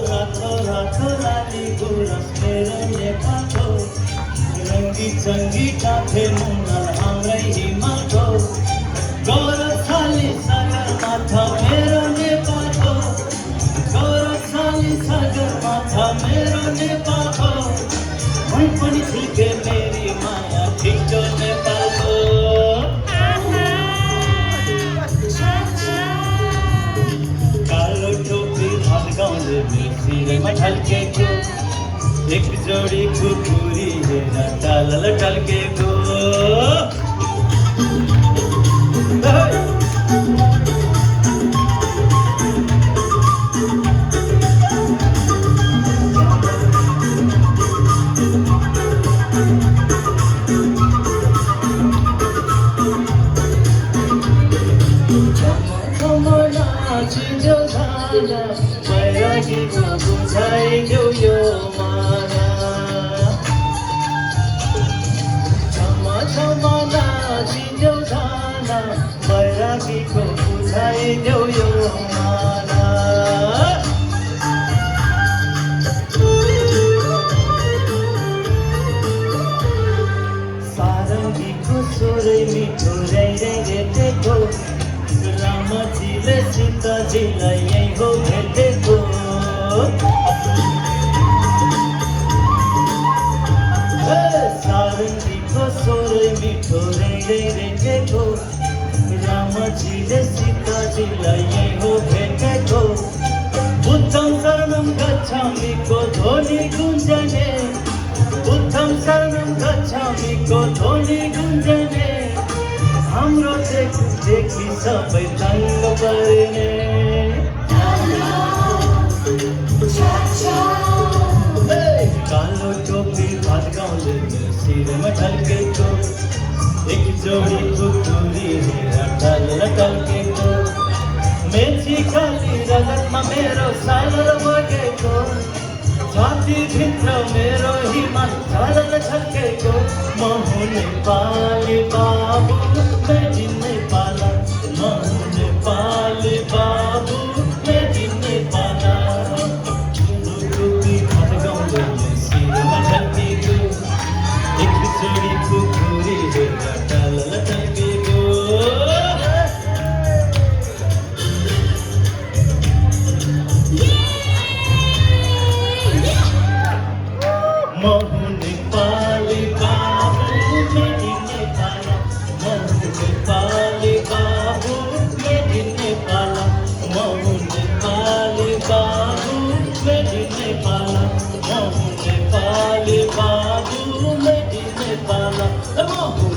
रातो रातो लाली गुरस मेरो नेपालको रङ्गी चङ्गी काठे मुनाल हाम्रै हिमालको गौरवशाली सगरमाथा मेरो नेपालको गौरवशाली सगरमाथा मेरो नेपालको मै पनि ठिकै मेरी माया ठिक नेपालको कालो टोपी हल्काउँदै बिर्सिँदैमा ढल्केको एक जोडी कुकुरी हेर टालल टल्केको नाचिदेऊ धाना बैरागीको बुझाइदेऊ यो माना क्षमा क्षमा नाचिदेऊ धाना बैरागीको बुझाइदेऊ यो माना सारङ्गीको स्वरै मिठो रै रै रेटेको रामजीले सीताजीलाई यही हो भेटेको सारङ्गीको स्वरै मिठो रै रै रेटेको रामजीले सीताजीलाई यही हो भेटेको बुद्धं शरणं गच्छामिको ध्वनि गुञ्जने बुद्धं शरणं गच्छामिको ध्वनि गुञ्जने हाम्रो देखि सबै तङ्ग पर्ने कालो टोपी भत्काउँदै शिरमा ढल्केको एक जोडी कुकुरी हेर टल्ल टल्केको मेची खाली रगतमा मेरो सालर बगेको छातीभित्र मेरो हिमाल झलल छल्केको म हुँ नेपाली बाबु मेरी नेपाला म हुँ नेपाली बाबु मेरी नेपाला टोपी भत्काउँदै शिरमा ढल्केको एक जोडी कुकुरी हेर टल्ल टल्केको म हुँ नेपाली बाबु मेरी नेपाला म हुँ नेपाली बाबु मेरी नेपाला म हुँ नेपाली बाबु मेरी नेपाला म हुँ नेपाली बाबु मेरी नेपाला म हुँ